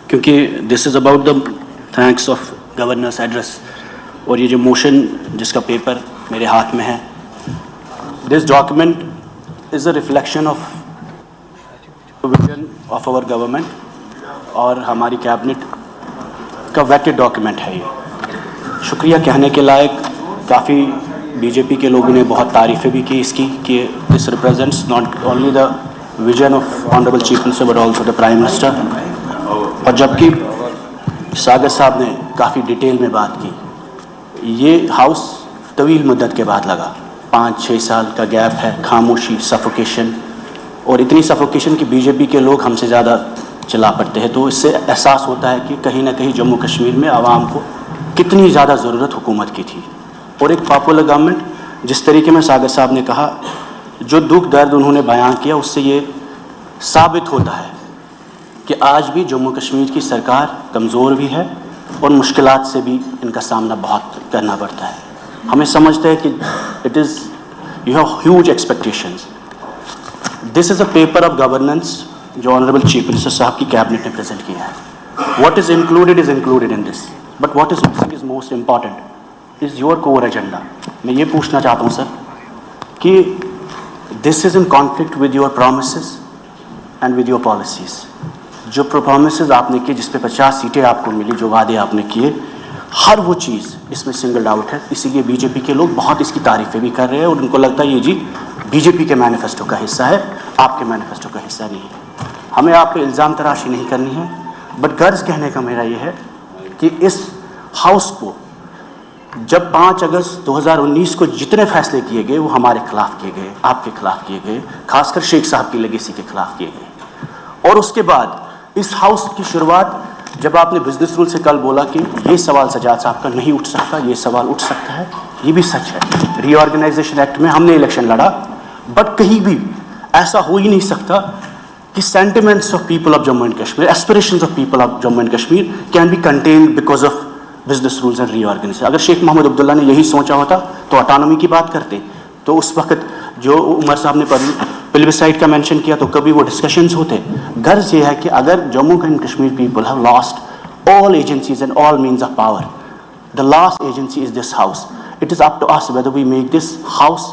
کیونکہ this is about the thanks of governor's address, اور یہ جو موشن جس کا پیپر میرے ہاتھ میں ہے، this document is a reflection of vision of our government, اور ہماری کیبنٹ کا ویٹڈ ڈاکیومنٹ ہے یہ. شکریہ کہنے کے لائق، کافی بی جے پی کے لوگوں نے بہت تعریفیں بھی کی اس کی کہ this represents not only the vision of honourable chief minister but also the prime minister. اور جبکہ ساگر صاحب نے کافی ڈیٹیل میں بات کی، یہ ہاؤس طویل مدت کے بعد لگا، 5-6 سال کا گیپ ہے، خاموشی، سفوکیشن، اور اتنی سفوکیشن کہ بی جے پی کے لوگ ہم سے زیادہ چلا پڑتے ہیں. تو اس سے احساس ہوتا ہے کہ کہیں نہ کہیں جموں کشمیر میں عوام کو کتنی زیادہ ضرورت حکومت کی تھی. اور ایک پاپولر گورنمنٹ، جس طریقے میں ساگر صاحب نے کہا، جو دکھ درد انہوں نے بیان کیا، اس سے یہ ثابت ہوتا ہے کہ آج بھی جموں کشمیر کی سرکار کمزور بھی ہے اور مشکلات سے بھی ان کا سامنا بہت کرنا پڑتا ہے. ہمیں سمجھتے ہیں کہ it is you have huge expectations. This is a paper of governance جو آنریبل چیف منسٹر صاحب کی کیبنٹ نے پریزنٹ کیا ہے. What is included in this, but what is missing is most important is your core agenda. میں یہ پوچھنا چاہتا ہوں سر کہ this is in conflict with your promises and with your policies. جو پرومسز آپ نے کیے، جس پہ 50 سیٹیں آپ کو ملی، جو وعدے آپ نے کیے، ہر وہ چیز اس میں سنگل آؤٹ ہے. اسی لیے بی جے پی کے لوگ بہت اس کی تعریفیں بھی کر رہے ہیں، اور ان کو لگتا ہے یہ جی بی جے پی کے مینیفیسٹو کا حصہ ہے، آپ کے مینیفیسٹو کا حصہ نہیں ہے. ہمیں آپ پہ الزام تراشی نہیں کرنی ہے، بٹ غرض کہنے کا میرا یہ ہے کہ اس ہاؤس کو جب 5 اگست 2019 کو جتنے فیصلے کیے گئے وہ ہمارے خلاف کیے گئے، آپ کے خلاف کیے گئے، خاص کر شیخ صاحب کی لیگیسی کے خلاف کیے گئے. اور اس کے بعد اس ہاؤس کی شروعات جب آپ نے بزنس رول سے کل بولا کہ یہ سوال سجاد صاحب کا نہیں اٹھ سکتا، یہ سوال اٹھ سکتا ہے، یہ بھی سچ ہے. ری آرگنائزیشن ایکٹ میں ہم نے الیکشن لڑا، بٹ کہیں بھی ایسا ہو ہی نہیں سکتا کہ sentiments of people of Jammu and Kashmir, aspirations of people of Jammu and Kashmir can be contained because of business rules and reorganisation. اگر شیخ محمد عبداللہ نے یہی سوچا ہوتا تو اٹانومی کی بات کرتے. تو اس وقت جو عمر صاحب نے پلبسائٹ کا مینشن کیا تو کبھی وہ ڈسکشنز ہوتے. غرض یہ ہے کہ اگر Jammu and Kashmir people have lost all agencies and all means of power, the last agency is this house. It is up to us whether we make this house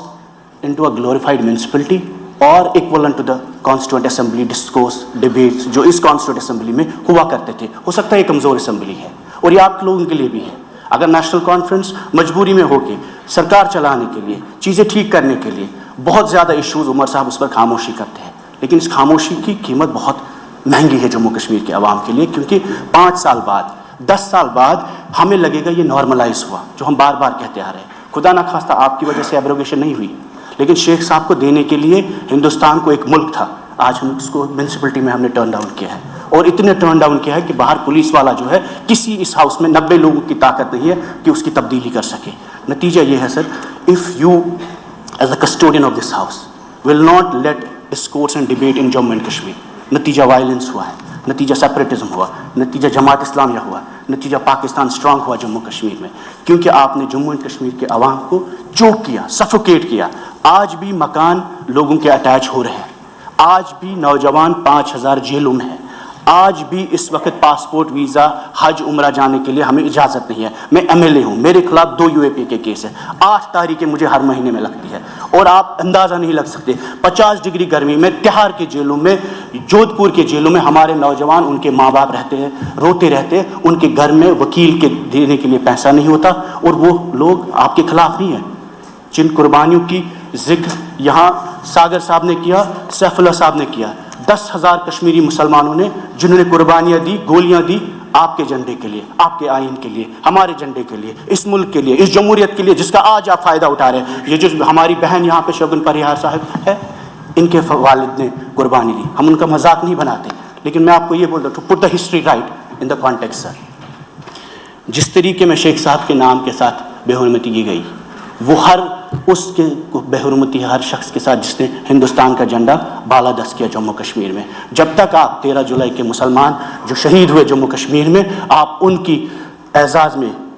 into a glorified municipality or equivalent to the constituent assembly discourse debates جو اس constituent assembly میں ہوا کرتے تھے. ہو سکتا ہے یہ کمزور assembly ہے، اور یہ آپ لوگوں کے لیے بھی ہے. اگر نیشنل کانفرنس مجبوری میں ہو کے سرکار چلانے کے لیے، چیزیں ٹھیک کرنے کے لیے، بہت زیادہ ایشوز عمر صاحب اس پر خاموشی کرتے ہیں، لیکن اس خاموشی کی قیمت بہت مہنگی ہے جموں کشمیر کے عوام کے لیے. کیونکہ 5 سال بعد، 10 سال بعد ہمیں لگے گا یہ نارملائز ہوا، جو ہم بار بار کہتے آ رہے ہیں. خدا نہ خواستہ آپ کی وجہ سے ایبروگیشن نہیں ہوئی، لیکن شیخ صاحب کو دینے کے لیے ہندوستان کو ایک ملک تھا. آج ہم اس کو میونسپلٹی میں ہم نے ٹرن ڈاؤن کیا ہے، اور اتنے ٹرن ڈاؤن کیا ہے کہ باہر پولیس والا جو ہے، کسی اس ہاؤس میں 90 لوگوں کی طاقت نہیں ہے کہ اس کی تبدیلی کر سکے. نتیجہ یہ ہے sir, if you as a custodian of this house will not let discourse and debate in Jammu and Kashmir, نتیجہ وائلنس ہوا ہے، نتیجہ سیپریٹزم ہوا، نتیجہ جماعت اسلامیہ ہوا، نتیجہ پاکستان اسٹرانگ ہوا جموں کشمیر میں. کیونکہ آپ نے جموں اینڈ کشمیر کے عوام کو چوک کیا، سفوکیٹ کیا. آج بھی مکان لوگوں کے اٹیچ ہو رہے ہیں، آج بھی نوجوان 5000 جیلوں میں ہیں، آج بھی اس وقت پاسپورٹ، ویزا، حج، عمرہ جانے کے لیے ہمیں اجازت نہیں ہے. میں MLA ہوں، میرے خلاف 2 UAP کے کیس ہیں، 8 تاریخیں مجھے ہر مہینے میں لگتی ہے، اور آپ اندازہ نہیں لگ سکتے 50 ڈگری گرمی میں تہار کے جیلوں میں، جودھ پور کے جیلوں میں ہمارے نوجوان، ان کے ماں باپ رہتے ہیں، روتے رہتے ہیں. ان کے گھر میں وکیل کے دینے کے لیے پیسہ نہیں ہوتا، اور وہ لوگ آپ کے خلاف نہیں ہیں. جن قربانیوں کی ذکر یہاں ساگر صاحب نے کیا، سیف اللہ صاحب نے کیا، 10,000 کشمیری مسلمانوں نے جنہوں نے قربانیاں دی، گولیاں دی آپ کے جھنڈے کے لیے، آپ کے آئین کے لیے، ہمارے جھنڈے کے لیے، اس ملک کے لیے، اس جمہوریت کے لیے جس کا آج آپ فائدہ اٹھا رہے ہیں. یہ جو ہماری بہن یہاں پہ شگن پریہار صاحب ہے، ان کے والد نے قربانی دی. ہم ان کا مذاق نہیں بناتے، لیکن میں آپ کو یہ بولتا ہوں to put the history right in the context. Sir, جس طریقے میں شیخ صاحب کے نام کے ساتھ بے حرمتی کی گئی، وہ ہر اس کے بے حرمتی ہے ہر شخص کے ساتھ جس نے ہندوستان کا جھنڈا بالادست کیا جموں کشمیر میں. جب تک آپ 13 جولائی کے مسلمان جو شہید ہوئے جموں کشمیر میں، آپ ان کی اعزاز میں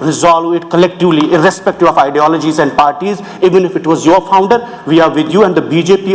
resolve it collectively irrespective of ideologies and parties. Even if it was your founder, we are with you, and the BJP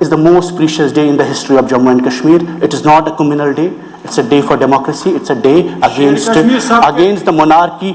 is the most precious day in the history of Jammu and Kashmir. It is not a communal day, it's a day for democracy, it's a day against the monarchy.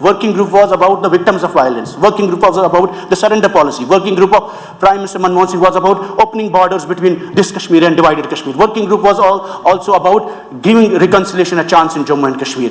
Working group was about the victims of violence. Working group was about the surrender policy. Working group of Prime Minister Manmohan Singh was about opening borders between this Kashmir and divided Kashmir. Working group was also about giving reconciliation a chance in Jammu and Kashmir.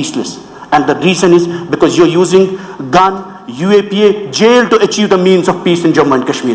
peaceless. And the reason is because you're using gun, UAPA, jail to achieve the means of peace in Jammu and Kashmir.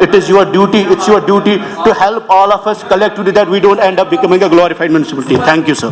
It is your duty, it's your duty to help all of us collectively that we don't end up becoming a glorified municipality. Thank you, sir.